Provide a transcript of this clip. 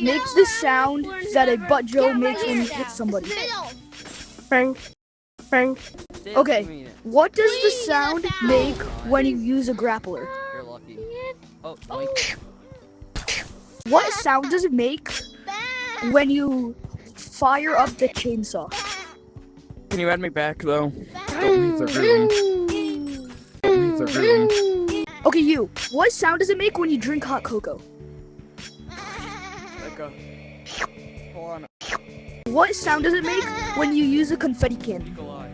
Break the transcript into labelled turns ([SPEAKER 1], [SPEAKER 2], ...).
[SPEAKER 1] Make the sound that a butt Joe makes when you hit somebody.
[SPEAKER 2] Bang. Bang.
[SPEAKER 1] Okay, what does the sound make when you use a grappler?
[SPEAKER 3] You're lucky. Oh, oink.
[SPEAKER 1] What sound does it make when you fire up the chainsaw?
[SPEAKER 2] Can you add me back though?
[SPEAKER 3] Don't leave the room. Don't leave the room.
[SPEAKER 1] Okay, you. What sound does it make when you drink hot cocoa?
[SPEAKER 2] Like a... Hold on.
[SPEAKER 1] What sound does it make when you use a confetti cannon?
[SPEAKER 2] Go on.